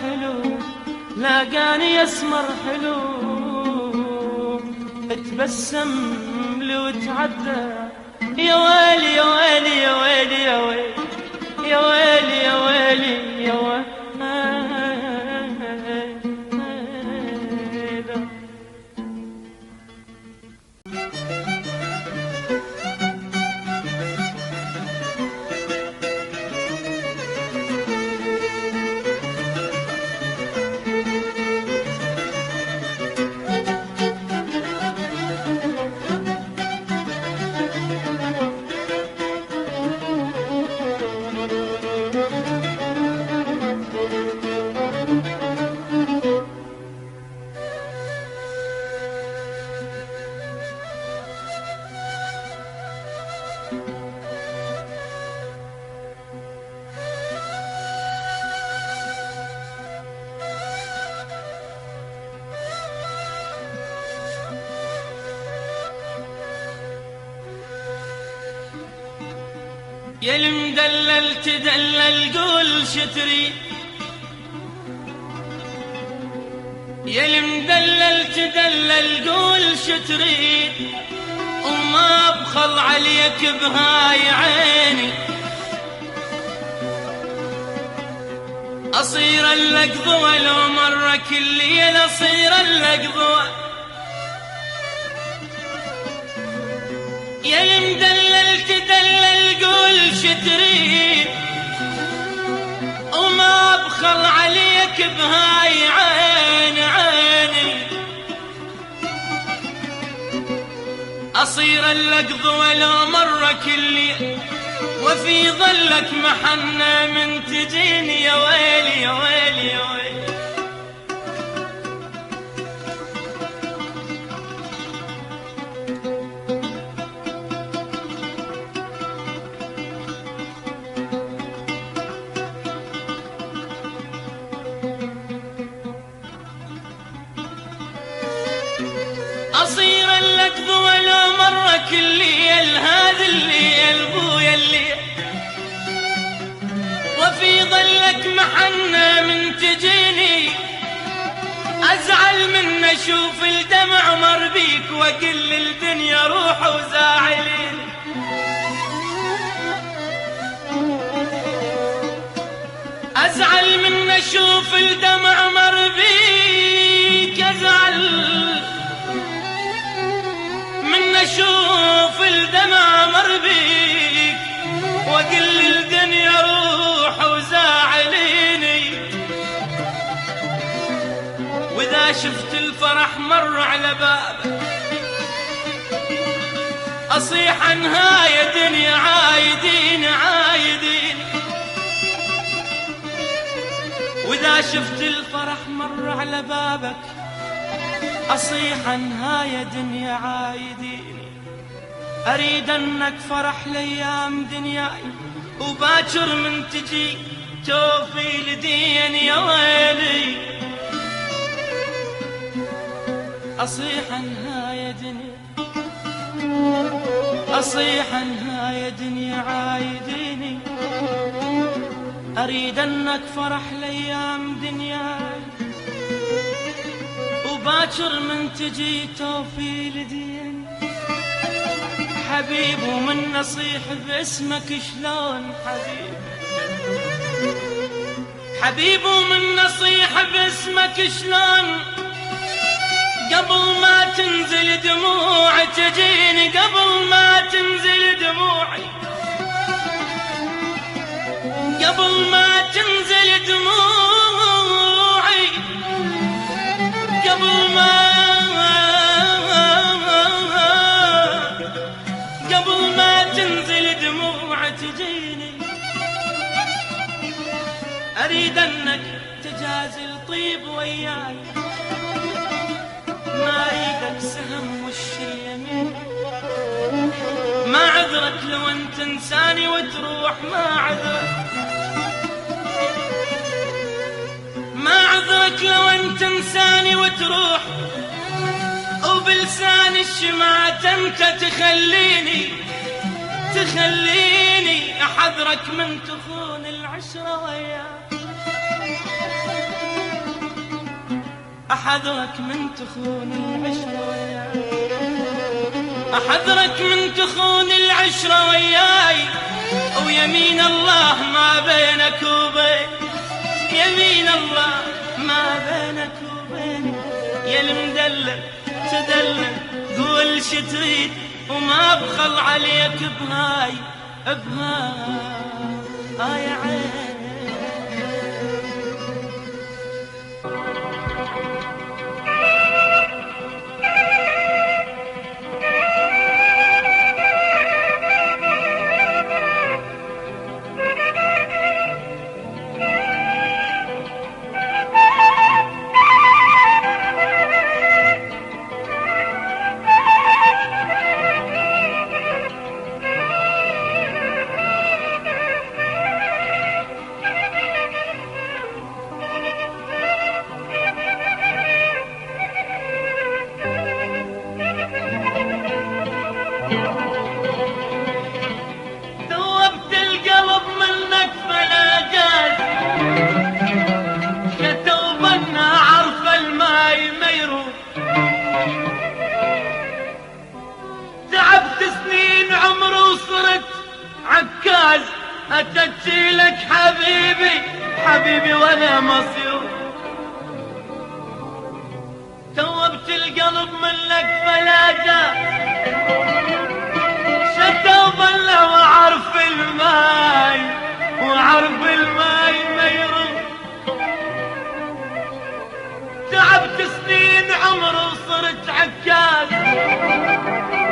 حلو تبسم لي وتعدى. يا ويلي يا ويلي يا ويلي يا ويلي يا ويلي يا ويلي يا ويلي. يا المدلل تدلل قول شتري، يا المدلل تدلل قول شتري، وما بخل عليك بهاي عيني. أصير اللقضوة لو مرة كل ليل، أصير اللقضوة. يا المدلل تدلل قول شتري، وما بخل عليك بهاي عيني عيني. أصير اللقضوة لو مرة كل ليل، وفي ظلك محنة من تجيني. يا ويلي يا ويلي يا ويلي. أصير اللقضوة لو مرة كل ليل، هذا الليل بويا الليل، وفي ظلك محنة من تجيني. أزعل من أشوف الدمع مر بيك، وأقل الدنيا روح وزاعلين. أزعل من أشوف الدمع مر بيك، أزعل من أشوف الدمع مر بيك، وأقل الدنيا روح وزاعليني. وإذا شفت الفرح مر على بابك، أصيح عنها يا دنيا عايدين عايدين. وإذا شفت الفرح مر على بابك، أصيح عنها يا دنيا عايدين. أريد أنك فرح لأيام دنياي، وباكر من تجي توفي لدين. يا ويلي أصيح عنها يا دنيا، أصيح عنها يا دنيا عايديني. أريد أنك فرح لأيام دنياي، وباكر من تجي توفي لدين. حبيب ومن نصيح باسمك شلون حبيب، حبيب ومن نصيح باسمك شلون. قبل ما تنزل دموعي تجيني، قبل ما تنزل دموعي، قبل ما تنزل دموعي، قبل ما تنزل دموع تجيني. أريد أنك تجازي الطيب وياي، ما أريدك سهم وش اليمين. ما عذرك لو أنت إنساني وتروح، ما عذرك، ما عذرك لو أنت إنساني وتروح. وبلسان الشمعة أنت تخليني تخليني أحذرك من تخون العشرة وياك، أحذرك من تخون العشرة وياي، أحذرك من تخون العشرة وياي. ويمين الله ما بينك وبين، يمين الله ما بينك وبين. يا المدلل تدلل قول شي تريد، وما بخل عليك بهاي بهاي عين. ناس أتتشي لك حبيبي حبيبي ولا مصير، توبت القلب منك فلاجة شتى وظل وعرف الماي وعرف الماي ما يرد، تعبت سنين عمر وصرت عكاز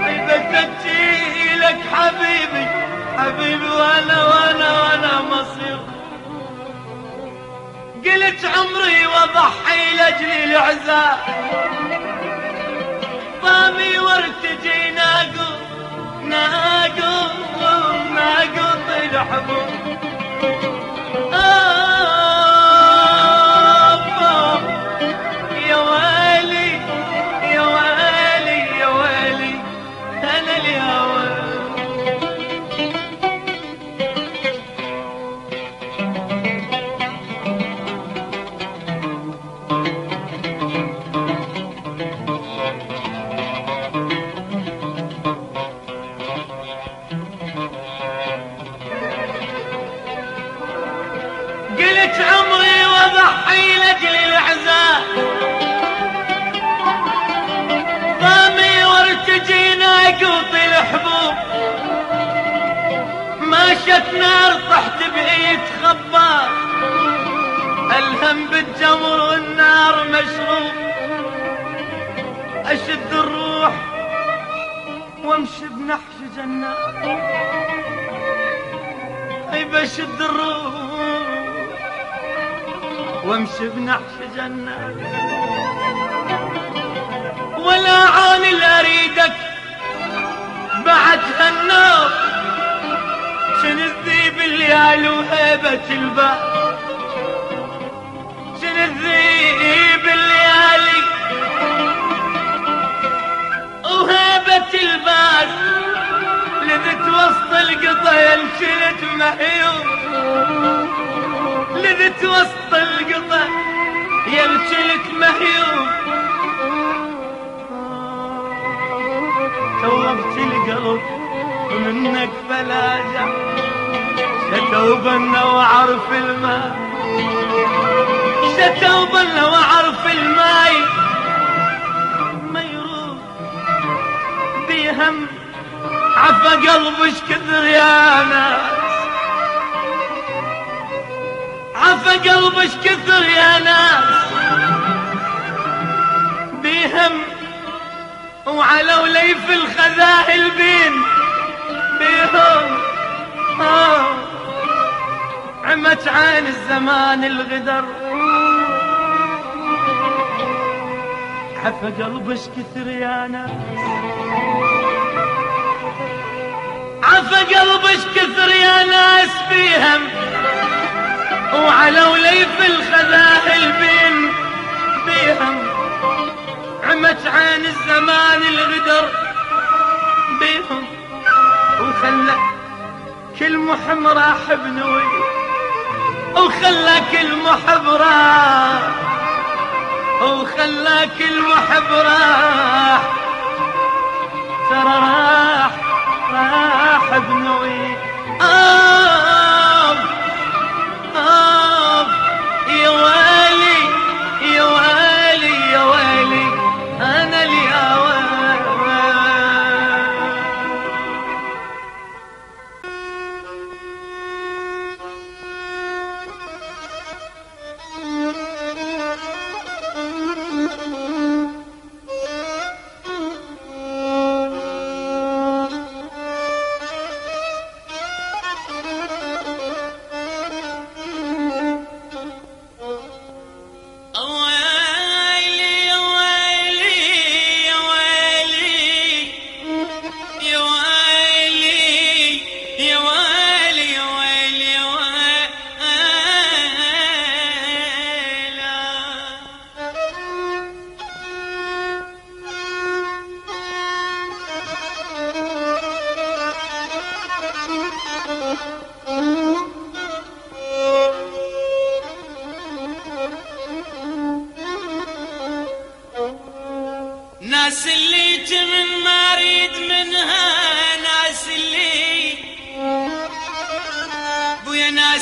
إذا تبكي لك حبيبي حبيبي وانا مصير، قلت عمري واضحي لاجلي العزاء طامي وارتجي ناقض الحبوب يا ويلي يا ويلي يا ويلي انا اليوم قلت عمري واضحي لاجل العزاء ضامي وارتجي ناقوط الحبوب، ماشت نار طحت بايد خباز الهم بالجمر والنار مشروب، اشد الروح وامشي بنحش جنة اي بشد الروح وامشي بنحش جنة ولا عاني لا اريدك بعد هالنوم، شن الذيب الليالي وهيبة الباب، شن الذيب الليالي وهيبة الباب، لذت وسط القطا ينشلت مهيوم، لذت وسط القطا ينشلت مهيوم، توبت القلب ومنك فلاجة شتوبنا وعرف الماء، شتوبنا وعرف الماء ما يروح بهم، عفى قلبش كثر يا ناس، عفى قلبش كثر يا ناس بهم، وعلى وليف الخذاهل بين بيهم عمت عين الزمان الغدر، عفى قلبش كثر يا ناس، عفى قلبش كثر يا ناس بيهم، وعلى وليف الخذاهل بيهم، عمت عين الزمان الغدر بيهم، وخلى كل محب راح بنوي، وخلى كل محب راح، وخلى كل محب راح، ترى راح بنوي يا ويلي يا ويلي يا ويلي انا اليوم ناس اللي جمن ما اريد منها، ناس اللي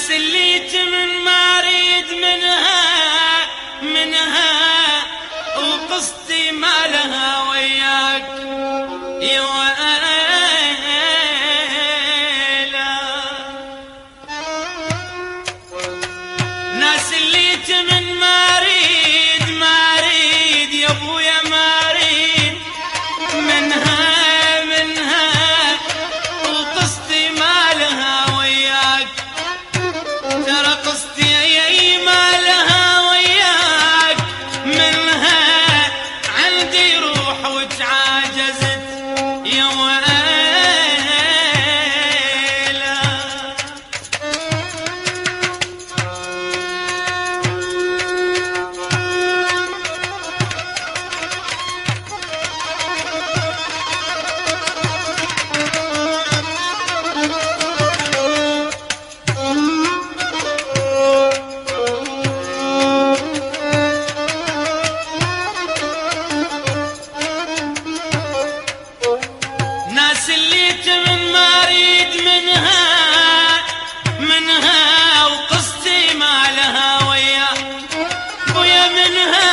ناس اللي من ما اريد منها وقصتي ما لها وياك يا ويلا. ناس اللي من ما اريد يا ابويا ما اريد منها وقصتي ما لها وياك. ترى قصتي ما لها وياك منها عندي روح وتعاجزت يا ويلا. ناس اللي من ما اريد منها وقصتي ما لها ويا منها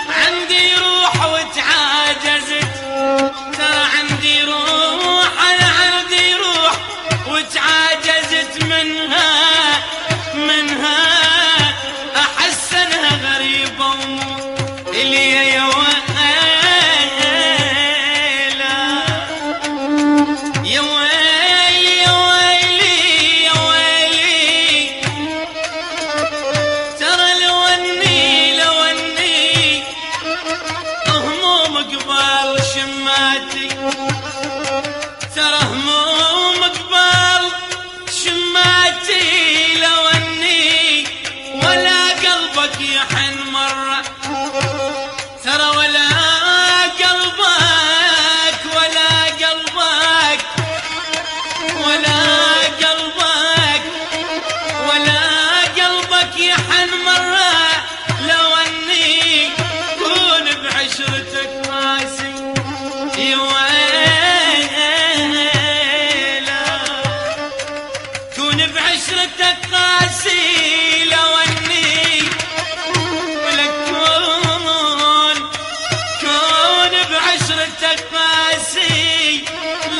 عندي روح وتعاجزت. ترى عندي روح انا عندي روح وتعاجزت منها احس انها غريبة ومو اللي يا ويلا يا ويلي يا ويلي يا ويلي. ترى لو اني هموم قبال شماتي. ترى هموم قبال شماتي لو اني ولا قلبك يحن مرة. ترى ولا قلبك يحن مرة. لو اني كون بعشرتك قاسي يا ويلا. كون بعشرتك قاسي لو اني ولك كون بعشرتك قاسي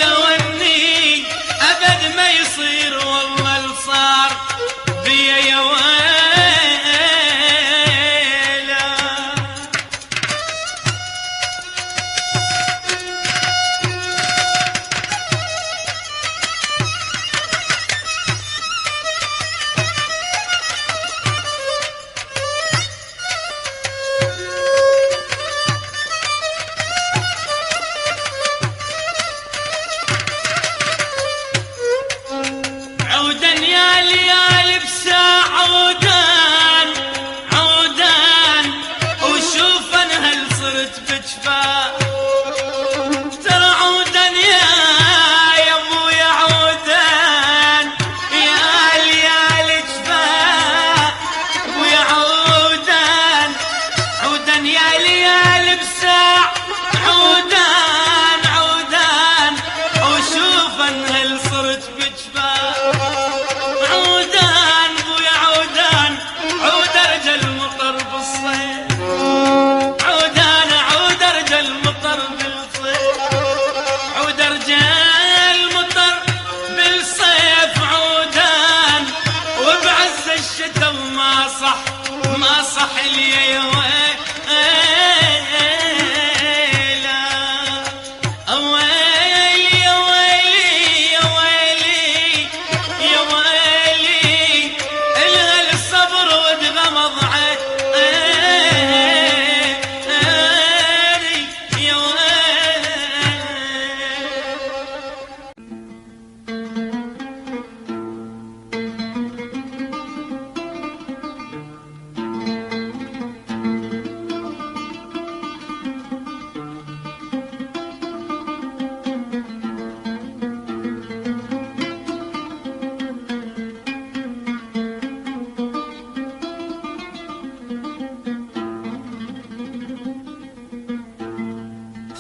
لو اني ابد ما يصير والله الصار بيا يا ويلا. عودا يا ليالي بساعة عودان وشوف انا هل صرت بجفاء. ترى عودا يا ابويا عودان يا ليالي جفاء ابويا عودان يا ليالي بساعة عودان وشوف انا هل صرت بجفاء. عودان بويا عودان عود رجل مطر بالصيف. عودان رجل مطر بالصيف. عود رجل مطر بالصيف عودان وبعز الشتاء وما صح لي يا ويلا.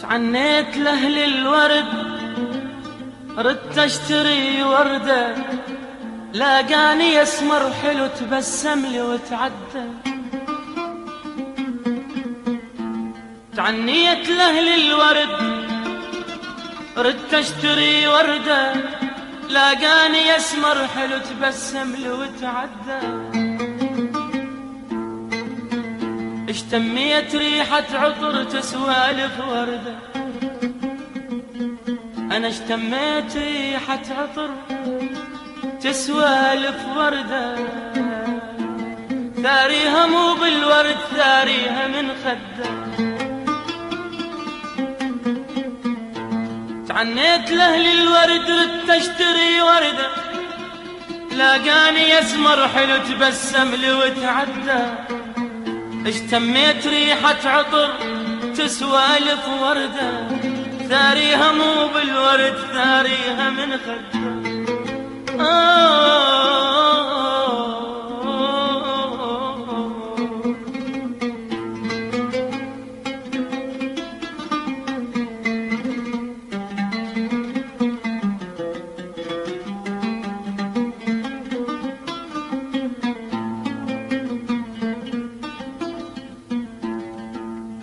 عنيت لأهل الورد ردت اشتري وردة لاقاني اسمر حلو تبسم لي وتعدى، تعنيت لاهل الورد ردت اشتري وردة، لاقاني اسمر حلو تبسم لي وتعدى، اشتميت ريحة عطر تسوالف وردة، انا اشتميت ريحة عطر تسوالف وردة، ثاريها مو بالورد ثاريها من خده، تعنيت لاهل الورد ردت اشتري وردة، لاقاني اسمر حلو تبسم لي وتعدى، اشتميت ريحة عطر تسوالف وردة، ثاريها مو بالورد ثاريها من خده.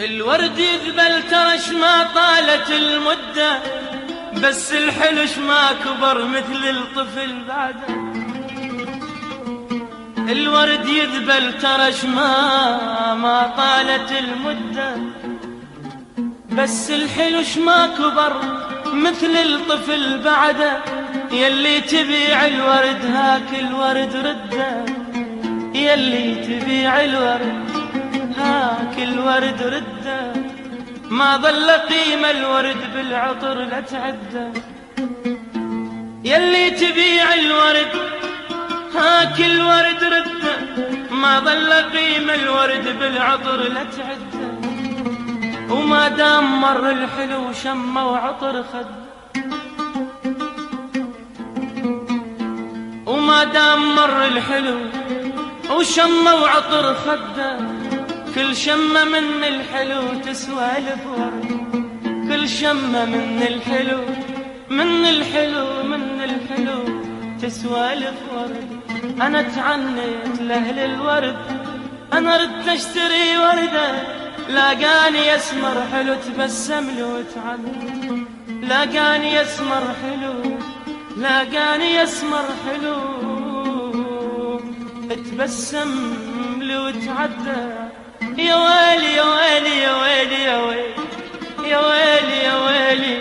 الورد يذبل ترش ما طالت المدة، بس الحلش ما كبر مثل الطفل بعده، الورد يذبل ترش ما طالت المدة، بس الحلش ما كبر مثل الطفل بعده، يلي تبيع الورد هاك الورد رده، يلي تبيع الورد هاك الورد رده، ما ظل قيمة الورد بالعطر لا تعده، يلي تبيع الورد هاك الورد رده، ما ظل قيمة الورد بالعطر لا تعده، وما دام مر الحلو شمه وعطر خده، وما دام مر الحلو وشمه وعطر خده، كل شمة من الحلو تسوالف ورد، كل شمة من الحلو من الحلو من الحلو تسوالف ورد، أنا تعنيت لأهل الورد، أنا ردت أشتري وردة، لاقاني أسمر حلو تبسم لي وتعدى، لاقاني أسمر حلو لاقاني أسمر حلو تبسم لي وتعدى، يا ويلي يا ويلي يا ويلي يا ويلي يا ويلي يا ويلي